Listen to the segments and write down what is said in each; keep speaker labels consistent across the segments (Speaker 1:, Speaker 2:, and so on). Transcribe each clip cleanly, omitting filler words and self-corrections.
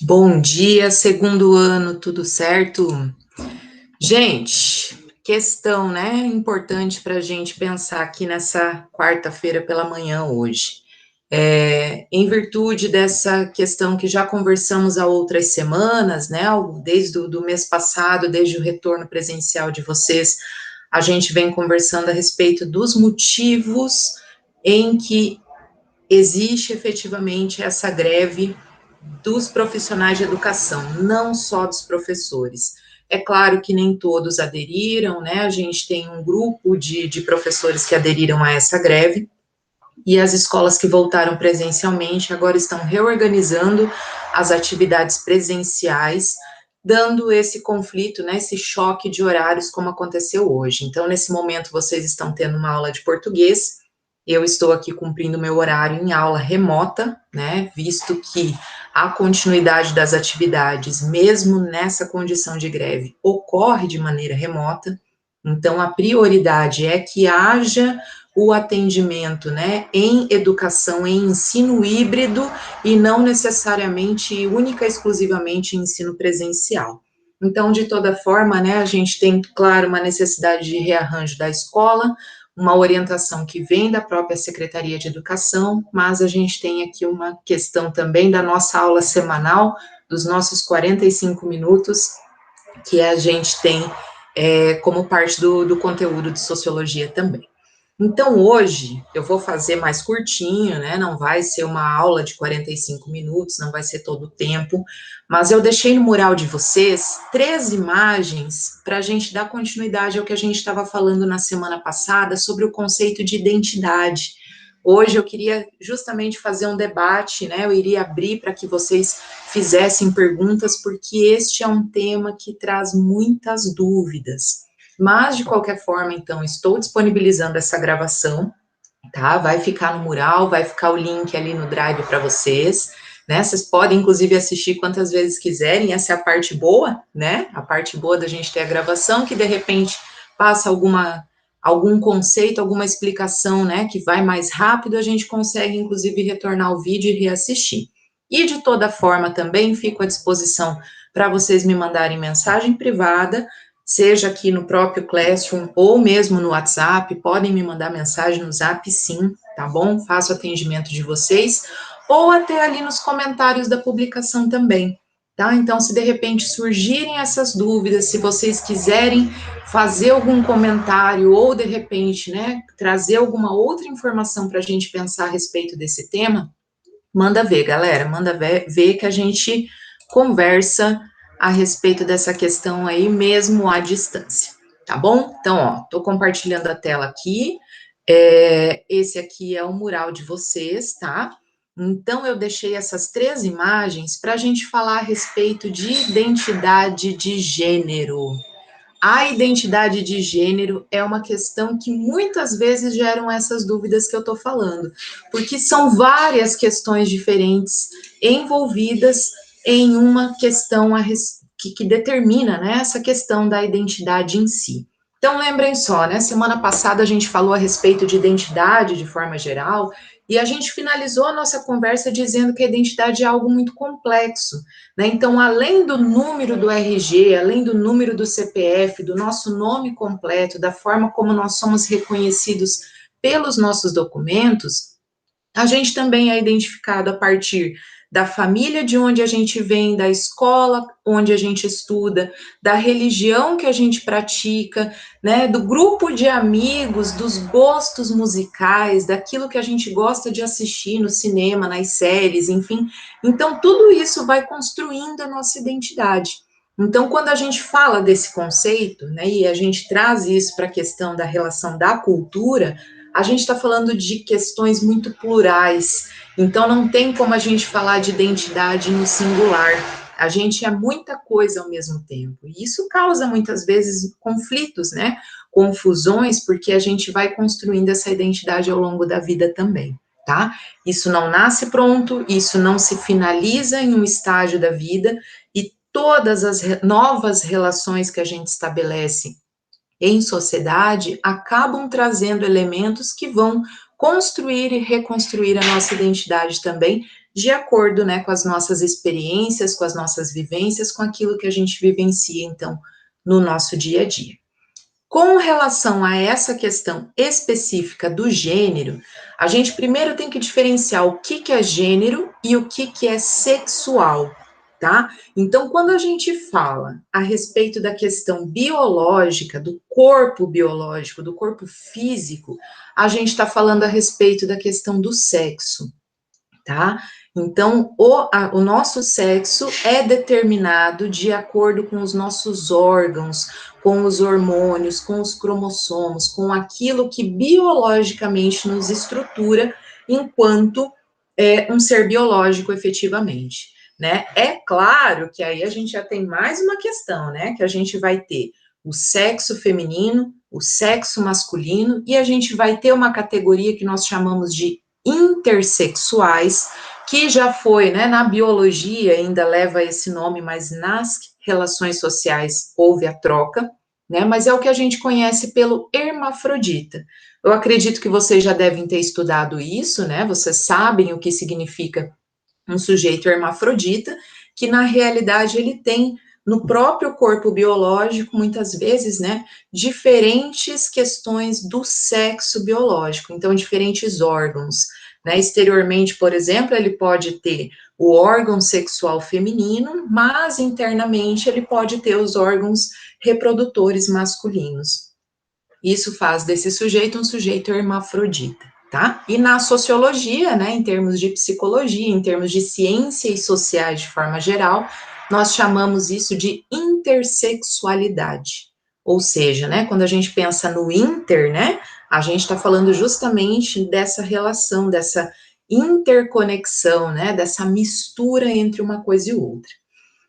Speaker 1: Bom dia, segundo ano, tudo certo? Gente, questão, né, importante para a gente pensar aqui nessa quarta-feira pela manhã hoje. Em virtude dessa questão que já conversamos há outras semanas, né, desde o do mês passado, desde o retorno presencial de vocês, a gente vem conversando a respeito dos motivos em que existe efetivamente essa greve dos profissionais de educação, não só dos professores. É claro que nem todos aderiram, né? A gente tem um grupo de professores que aderiram a essa greve, e as escolas que voltaram presencialmente agora estão reorganizando as atividades presenciais, dando esse conflito, né, esse choque de horários como aconteceu hoje. Então, nesse momento, vocês estão tendo uma aula de português, eu estou aqui cumprindo meu horário em aula remota, né, visto que a continuidade das atividades, mesmo nessa condição de greve, ocorre de maneira remota. Então, a prioridade é que haja o atendimento, né, em educação, em ensino híbrido e não necessariamente única exclusivamente em ensino presencial. Então, de toda forma, né, a gente tem, claro, uma necessidade de rearranjo da escola, uma orientação que vem da própria Secretaria de Educação, mas a gente tem aqui uma questão também da nossa aula semanal, dos nossos 45 minutos, que a gente tem como parte do conteúdo de sociologia também. Então, hoje, eu vou fazer mais curtinho, né? Não vai ser uma aula de 45 minutos, não vai ser todo o tempo, mas eu deixei no mural de vocês 3 imagens para a gente dar continuidade ao que a gente estava falando na semana passada sobre o conceito de identidade. Hoje eu queria justamente fazer um debate, né? Eu iria abrir para que vocês fizessem perguntas, porque este é um tema que traz muitas dúvidas. Mas, de qualquer forma, então, estou disponibilizando essa gravação, tá? Vai ficar no mural, vai ficar o link ali no Drive para vocês, né? Vocês podem, inclusive, assistir quantas vezes quiserem, essa é a parte boa, né? A parte boa da gente ter a gravação, que de repente passa algum conceito, alguma explicação, né, que vai mais rápido, a gente consegue, inclusive, retornar o vídeo e reassistir. E, de toda forma, também fico à disposição para vocês me mandarem mensagem privada, seja aqui no próprio Classroom ou mesmo no WhatsApp, podem me mandar mensagem no Zap, sim, tá bom? Faço atendimento de vocês, ou até ali nos comentários da publicação também, tá? Então, se de repente surgirem essas dúvidas, se vocês quiserem fazer algum comentário ou de repente, né, trazer alguma outra informação para a gente pensar a respeito desse tema, manda ver, galera, manda ver que a gente conversa a respeito dessa questão aí, mesmo à distância, tá bom? Então, ó, tô compartilhando a tela aqui, esse aqui é o mural de vocês, tá? Então, eu deixei essas 3 imagens para a gente falar a respeito de identidade de gênero. A identidade de gênero é uma questão que muitas vezes geram essas dúvidas que eu estou falando, porque são várias questões diferentes envolvidas em uma questão que determina, né, essa questão da identidade em si. Então, lembrem só, né, semana passada a gente falou a respeito de identidade de forma geral, e a gente finalizou a nossa conversa dizendo que a identidade é algo muito complexo, né? Então, além do número do RG, além do número do CPF, do nosso nome completo, da forma como nós somos reconhecidos pelos nossos documentos, a gente também é identificado a partir da família de onde a gente vem, da escola onde a gente estuda, da religião que a gente pratica, né, do grupo de amigos, dos gostos musicais, daquilo que a gente gosta de assistir no cinema, nas séries, enfim. Então, tudo isso vai construindo a nossa identidade. Então, quando a gente fala desse conceito, né, e a gente traz isso para a questão da relação da cultura, a gente está falando de questões muito plurais, então não tem como a gente falar de identidade no singular. A gente é muita coisa ao mesmo tempo. E isso causa muitas vezes conflitos, né? Confusões, porque a gente vai construindo essa identidade ao longo da vida também, tá? Isso não nasce pronto, isso não se finaliza em um estágio da vida, e todas as novas relações que a gente estabelece em sociedade acabam trazendo elementos que vão construir e reconstruir a nossa identidade também de acordo, né, com as nossas experiências, com as nossas vivências, com aquilo que a gente vivencia, então, no nosso dia a dia. Com relação a essa questão específica do gênero, a gente primeiro tem que diferenciar o que é gênero e o que é sexual, tá? Então, quando a gente fala a respeito da questão biológica, do corpo físico, a gente está falando a respeito da questão do sexo, tá? Então, o nosso sexo é determinado de acordo com os nossos órgãos, com os hormônios, com os cromossomos, com aquilo que biologicamente nos estrutura enquanto um ser biológico efetivamente, né? É claro que aí a gente já tem mais uma questão, né? Que a gente vai ter o sexo feminino, o sexo masculino, e a gente vai ter uma categoria que nós chamamos de intersexuais, que já foi, né, na biologia ainda leva esse nome, mas nas relações sociais houve a troca, né, mas é o que a gente conhece pelo hermafrodita. Eu acredito que vocês já devem ter estudado isso, né, vocês sabem o que significa um sujeito hermafrodita, que na realidade ele tem no próprio corpo biológico, muitas vezes, né, diferentes questões do sexo biológico, então diferentes órgãos, né, exteriormente, por exemplo, ele pode ter o órgão sexual feminino, mas internamente ele pode ter os órgãos reprodutores masculinos. Isso faz desse sujeito um sujeito hermafrodita, tá? E na sociologia, né, em termos de psicologia, em termos de ciências sociais de forma geral, nós chamamos isso de intersexualidade. Ou seja, né, quando a gente pensa no inter, né, a gente está falando justamente dessa relação, dessa interconexão, né, dessa mistura entre uma coisa e outra.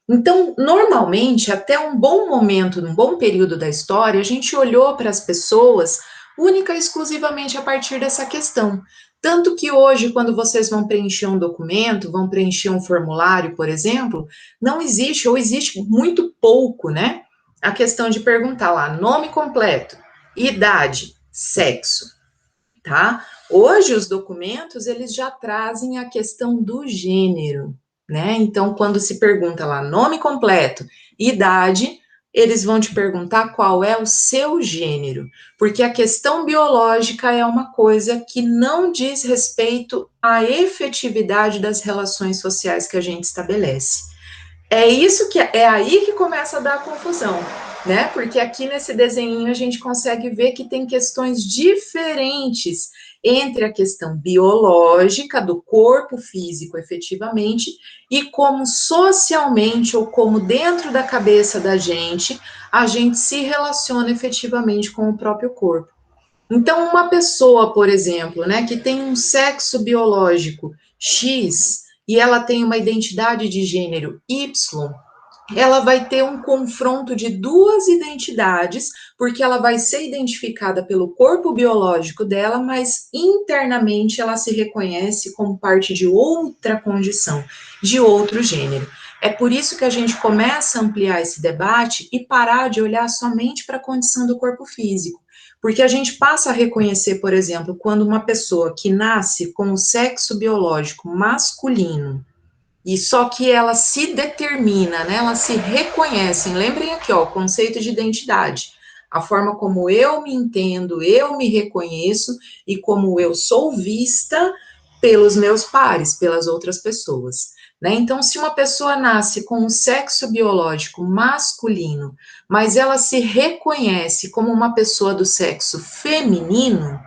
Speaker 1: Então, normalmente, até um bom momento, num bom período da história, a gente olhou para as pessoas única e exclusivamente a partir dessa questão. Tanto que hoje, quando vocês vão preencher um documento, vão preencher um formulário, por exemplo, não existe, ou existe muito pouco, né? A questão de perguntar lá nome completo, idade, sexo, tá? Hoje os documentos eles já trazem a questão do gênero, né? Então, quando se pergunta lá nome completo, idade, eles vão te perguntar qual é o seu gênero, porque a questão biológica é uma coisa que não diz respeito à efetividade das relações sociais que a gente estabelece. É isso que é aí que começa a dar a confusão, né? Porque aqui nesse desenho a gente consegue ver que tem questões diferentes entre a questão biológica do corpo físico, efetivamente, e como socialmente ou como dentro da cabeça da gente a gente se relaciona efetivamente com o próprio corpo. Então, uma pessoa, por exemplo, né, que tem um sexo biológico X e ela tem uma identidade de gênero Y, ela vai ter um confronto de duas identidades, porque ela vai ser identificada pelo corpo biológico dela, mas internamente ela se reconhece como parte de outra condição, de outro gênero. É por isso que a gente começa a ampliar esse debate e parar de olhar somente para a condição do corpo físico. Porque a gente passa a reconhecer, por exemplo, quando uma pessoa que nasce com o sexo biológico masculino, e só que ela se determina, né? Ela se reconhece. Lembrem aqui, ó, o conceito de identidade. A forma como eu me entendo, eu me reconheço e como eu sou vista pelos meus pares, pelas outras pessoas. Né? Então, se uma pessoa nasce com um sexo biológico masculino, mas ela se reconhece como uma pessoa do sexo feminino,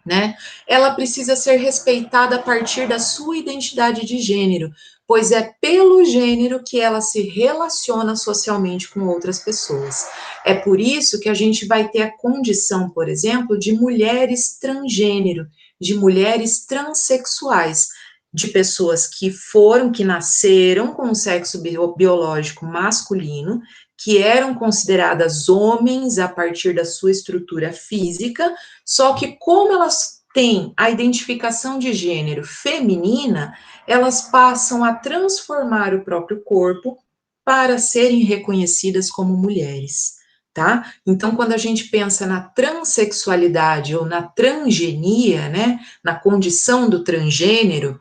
Speaker 1: né? Ela precisa ser respeitada a partir da sua identidade de gênero, pois é pelo gênero que ela se relaciona socialmente com outras pessoas. É por isso que a gente vai ter a condição, por exemplo, de mulheres transgênero, de mulheres transexuais, de pessoas que nasceram com o sexo biológico masculino, que eram consideradas homens a partir da sua estrutura física, só que como elas têm a identificação de gênero feminina, elas passam a transformar o próprio corpo para serem reconhecidas como mulheres, tá? Então, quando a gente pensa na transexualidade ou na transgenia, né, na condição do transgênero,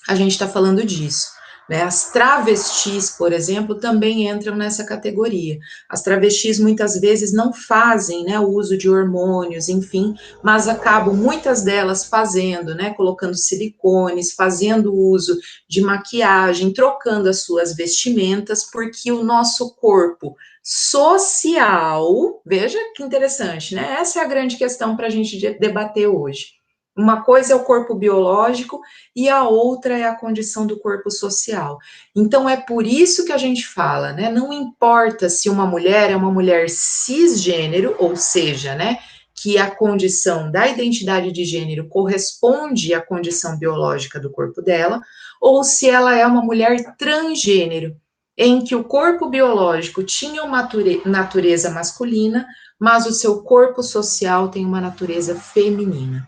Speaker 1: a gente está falando disso. Né? As travestis, por exemplo, também entram nessa categoria. As travestis muitas vezes não fazem, né, o uso de hormônios, enfim, mas acabam muitas delas fazendo, né, colocando silicones, fazendo uso de maquiagem, trocando as suas vestimentas, porque o nosso corpo social, veja que interessante, né? Essa é a grande questão para a gente debater hoje. Uma coisa é o corpo biológico e a outra é a condição do corpo social. Então é por isso que a gente fala, né? Não importa se uma mulher é uma mulher cisgênero, ou seja, né, que a condição da identidade de gênero corresponde à condição biológica do corpo dela, ou se ela é uma mulher transgênero, em que o corpo biológico tinha uma natureza masculina, mas o seu corpo social tem uma natureza feminina.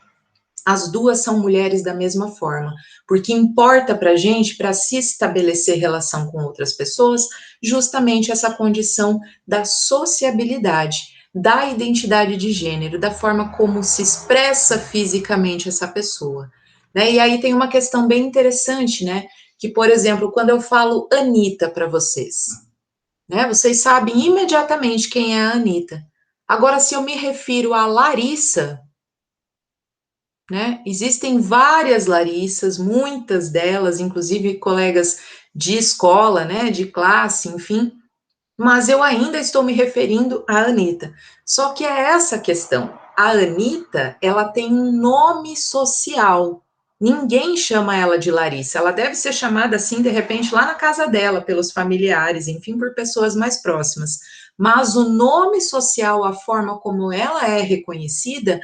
Speaker 1: As duas são mulheres da mesma forma, porque importa para a gente, para se estabelecer relação com outras pessoas, justamente essa condição da sociabilidade, da identidade de gênero, da forma como se expressa fisicamente essa pessoa. Né? E aí tem uma questão bem interessante, né? Que, por exemplo, quando eu falo Anitta para vocês, né? Vocês sabem imediatamente quem é a Anitta. Agora, se eu me refiro a Larissa, né? Existem várias Larissas, muitas delas, inclusive colegas de escola, né, de classe, enfim, mas eu ainda estou me referindo à Anitta. Só que é essa a questão. A Anitta, ela tem um nome social. Ninguém chama ela de Larissa. Ela deve ser chamada assim, de repente, lá na casa dela, pelos familiares, enfim, por pessoas mais próximas. Mas o nome social, a forma como ela é reconhecida,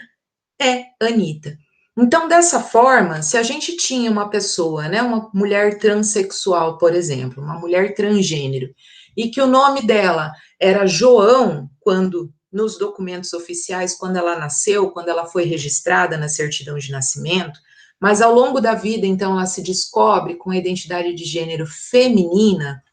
Speaker 1: é Anitta. Então, dessa forma, se a gente tinha uma pessoa, né, uma mulher transexual, por exemplo, uma mulher transgênero, e que o nome dela era João, quando nos documentos oficiais, quando ela nasceu, quando ela foi registrada na certidão de nascimento, mas ao longo da vida, então, ela se descobre com a identidade de gênero feminina,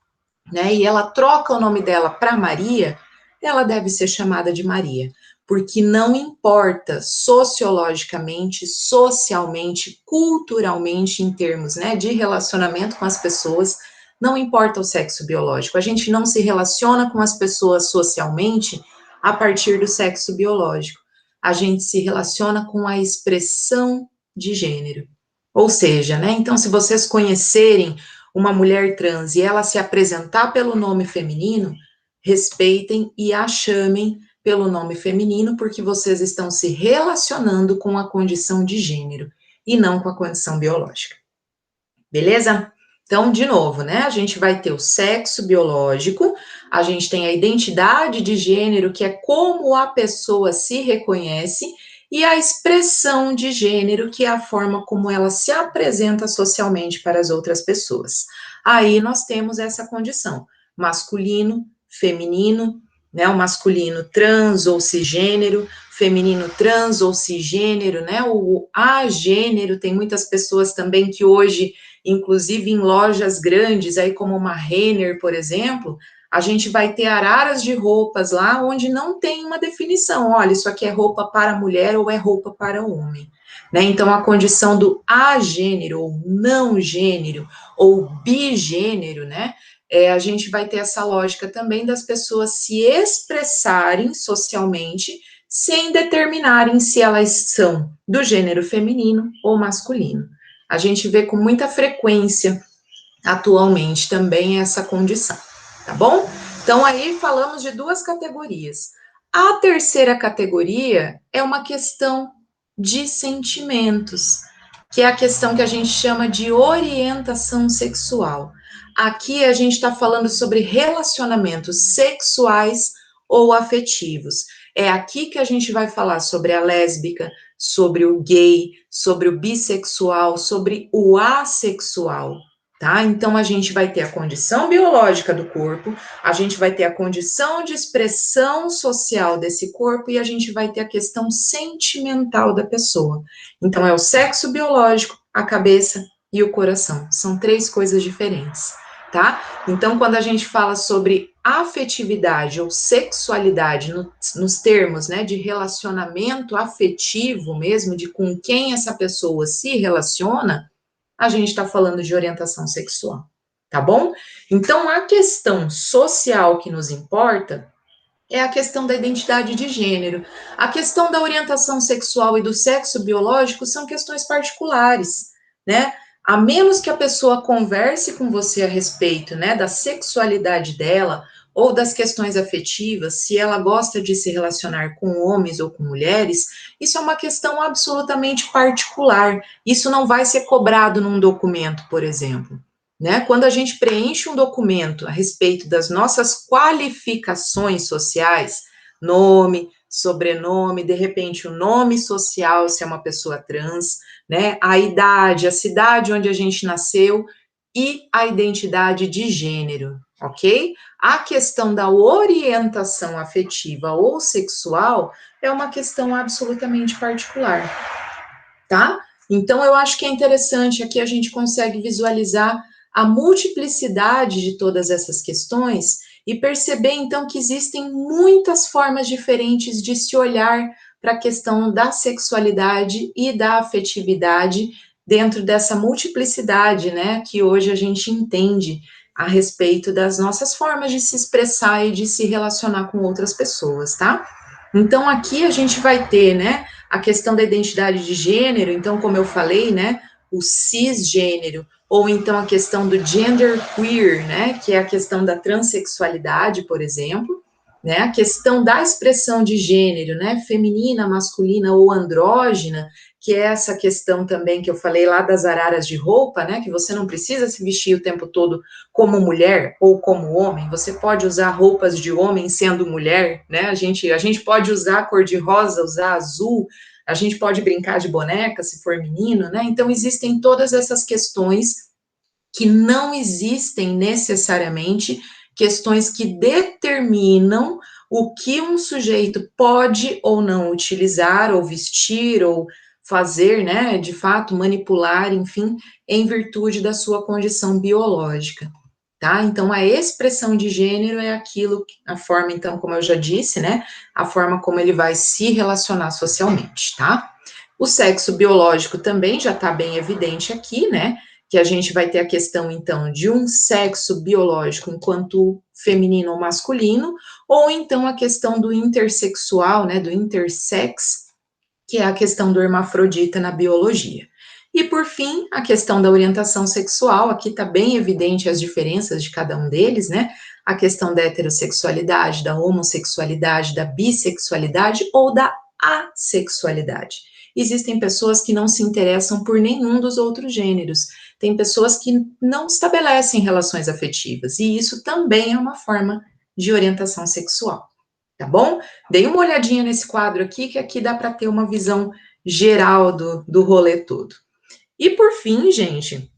Speaker 1: né, e ela troca o nome dela para Maria, ela deve ser chamada de Maria, porque não importa sociologicamente, socialmente, culturalmente, em termos, né, de relacionamento com as pessoas, não importa o sexo biológico. A gente não se relaciona com as pessoas socialmente a partir do sexo biológico. A gente se relaciona com a expressão de gênero. Ou seja, né, então se vocês conhecerem uma mulher trans e ela se apresentar pelo nome feminino, respeitem e a chamem pelo nome feminino, porque vocês estão se relacionando com a condição de gênero e não com a condição biológica. Beleza? Então, de novo, né? A gente vai ter o sexo biológico, a gente tem a identidade de gênero, que é como a pessoa se reconhece, e a expressão de gênero, que é a forma como ela se apresenta socialmente para as outras pessoas. Aí nós temos essa condição: masculino, feminino, né? O masculino trans ou cisgênero, feminino trans ou cisgênero, né? O agênero, tem muitas pessoas também que hoje, inclusive em lojas grandes, aí como uma Renner, por exemplo, a gente vai ter araras de roupas lá onde não tem uma definição. Olha, isso aqui é roupa para mulher ou é roupa para homem. Né? Então, a condição do agênero, ou não gênero, ou bigênero, né? A gente vai ter essa lógica também das pessoas se expressarem socialmente sem determinarem se elas são do gênero feminino ou masculino. A gente vê com muita frequência atualmente também essa condição, tá bom? Então aí falamos de duas categorias. A terceira categoria é uma questão de sentimentos, que é a questão que a gente chama de orientação sexual. Aqui a gente está falando sobre relacionamentos sexuais ou afetivos. É aqui que a gente vai falar sobre a lésbica, sobre o gay, sobre o bissexual, sobre o assexual. Tá? Então, a gente vai ter a condição biológica do corpo, a gente vai ter a condição de expressão social desse corpo e a gente vai ter a questão sentimental da pessoa. Então, é o sexo biológico, a cabeça e o coração. São três coisas diferentes, tá? Então, quando a gente fala sobre afetividade ou sexualidade nos termos, né, de relacionamento afetivo mesmo, de com quem essa pessoa se relaciona, a gente está falando de orientação sexual, tá bom? Então, a questão social que nos importa é a questão da identidade de gênero. A questão da orientação sexual e do sexo biológico são questões particulares, né? A menos que a pessoa converse com você a respeito, né, da sexualidade dela ou das questões afetivas, se ela gosta de se relacionar com homens ou com mulheres, isso é uma questão absolutamente particular. Isso não vai ser cobrado num documento, por exemplo. Né? Quando a gente preenche um documento a respeito das nossas qualificações sociais, nome, sobrenome, de repente o nome social, se é uma pessoa trans, né? A idade, a cidade onde a gente nasceu e a identidade de gênero, ok? A questão da orientação afetiva ou sexual é uma questão absolutamente particular, tá? Então, eu acho que é interessante aqui a gente consegue visualizar a multiplicidade de todas essas questões e perceber, então, que existem muitas formas diferentes de se olhar para a questão da sexualidade e da afetividade dentro dessa multiplicidade, né, que hoje a gente entende a respeito das nossas formas de se expressar e de se relacionar com outras pessoas, tá? Então, aqui a gente vai ter, né, a questão da identidade de gênero, então, como eu falei, né, o cisgênero, ou então a questão do gender queer, né, que é a questão da transexualidade, por exemplo, né, a questão da expressão de gênero, né, feminina, masculina ou andrógena, que é essa questão também que eu falei lá das araras de roupa, né, que você não precisa se vestir o tempo todo como mulher ou como homem, você pode usar roupas de homem sendo mulher, né, a gente pode usar cor de rosa, usar azul, a gente pode brincar de boneca se for menino, né, então existem todas essas questões que não existem necessariamente questões que determinam o que um sujeito pode ou não utilizar, ou vestir, ou fazer, né, de fato, manipular, enfim, em virtude da sua condição biológica, tá? Então, a expressão de gênero é aquilo, a forma, então, como eu já disse, né, a forma como ele vai se relacionar socialmente, tá? O sexo biológico também já está bem evidente aqui, né? Que a gente vai ter a questão, então, de um sexo biológico enquanto feminino ou masculino, ou então a questão do intersexual, né? Do intersex, que é a questão do hermafrodita na biologia. E, por fim, a questão da orientação sexual, aqui está bem evidente as diferenças de cada um deles, né? A questão da heterossexualidade, da homossexualidade, da bissexualidade ou da assexualidade. Existem pessoas que não se interessam por nenhum dos outros gêneros, tem pessoas que não estabelecem relações afetivas, e isso também é uma forma de orientação sexual, tá bom? Dei uma olhadinha nesse quadro aqui, que aqui dá para ter uma visão geral do rolê todo. E por fim, gente,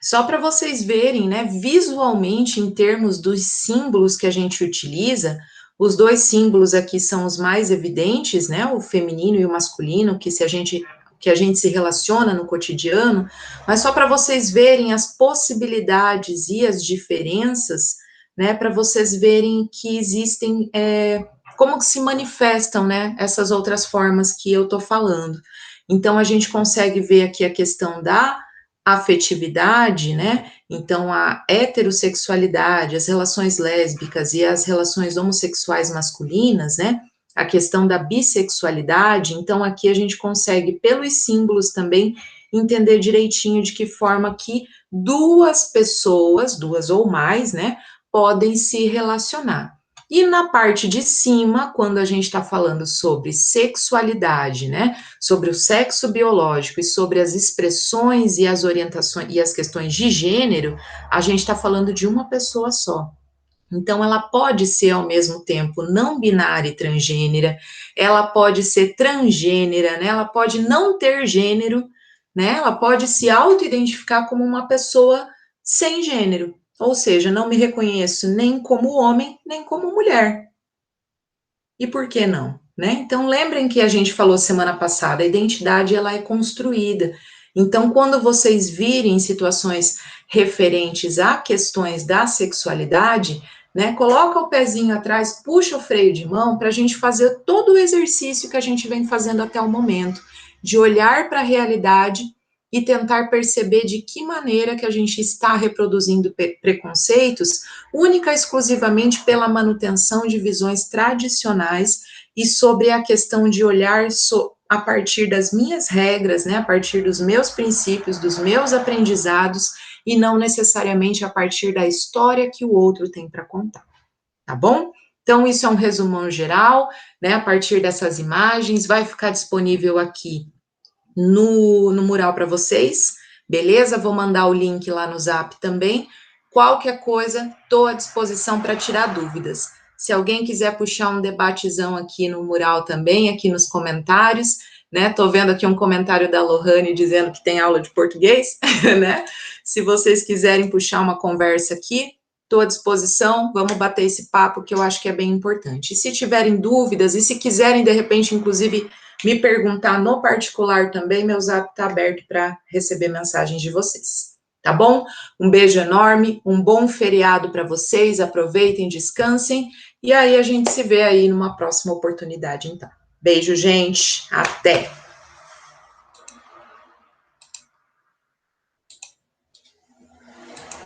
Speaker 1: só para vocês verem, né, visualmente, em termos dos símbolos que a gente utiliza, os dois símbolos aqui são os mais evidentes, né, o feminino e o masculino, que a gente se relaciona no cotidiano, mas só para vocês verem as possibilidades e as diferenças, né, para vocês verem que existem, como que se manifestam, né, essas outras formas que eu estou falando. Então, a gente consegue ver aqui a questão da afetividade, né? Então, a heterossexualidade, as relações lésbicas e as relações homossexuais masculinas, né? A questão da bissexualidade. Então, aqui a gente consegue, pelos símbolos também, entender direitinho de que forma que duas pessoas, duas ou mais, né? Podem se relacionar. E na parte de cima, quando a gente está falando sobre sexualidade, né, sobre o sexo biológico e sobre as expressões e as orientações e as questões de gênero, a gente está falando de uma pessoa só. Então, ela pode ser ao mesmo tempo não binária e transgênera, ela pode ser transgênera, né? Ela pode não ter gênero, né? Ela pode se auto-identificar como uma pessoa sem gênero, ou seja, não me reconheço nem como homem, nem como mulher. E por que não? Né? Então, lembrem que a gente falou semana passada, a identidade ela é construída. Então, quando vocês virem situações referentes a questões da sexualidade, né, coloca o pezinho atrás, puxa o freio de mão para a gente fazer todo o exercício que a gente vem fazendo até o momento, de olhar para a realidade e tentar perceber de que maneira que a gente está reproduzindo preconceitos única e exclusivamente pela manutenção de visões tradicionais e sobre a questão de olhar a partir das minhas regras, né, a partir dos meus princípios, dos meus aprendizados, e não necessariamente a partir da história que o outro tem para contar, tá bom? Então, isso é um resumão geral, né, a partir dessas imagens, vai ficar disponível aqui no mural para vocês, beleza? Vou mandar o link lá no Zap também. Qualquer coisa, estou à disposição para tirar dúvidas. Se alguém quiser puxar um debatezão aqui no mural também, aqui nos comentários, né? Tô vendo aqui um comentário da Lohane dizendo que tem aula de português, né? Se vocês quiserem puxar uma conversa aqui, estou à disposição, vamos bater esse papo que eu acho que é bem importante. E se tiverem dúvidas, e se quiserem, de repente, inclusive, me perguntar no particular também, meu Zap está aberto para receber mensagens de vocês, tá bom? Um beijo enorme, um bom feriado para vocês, aproveitem, descansem, e aí a gente se vê aí numa próxima oportunidade, então. Beijo, gente, até!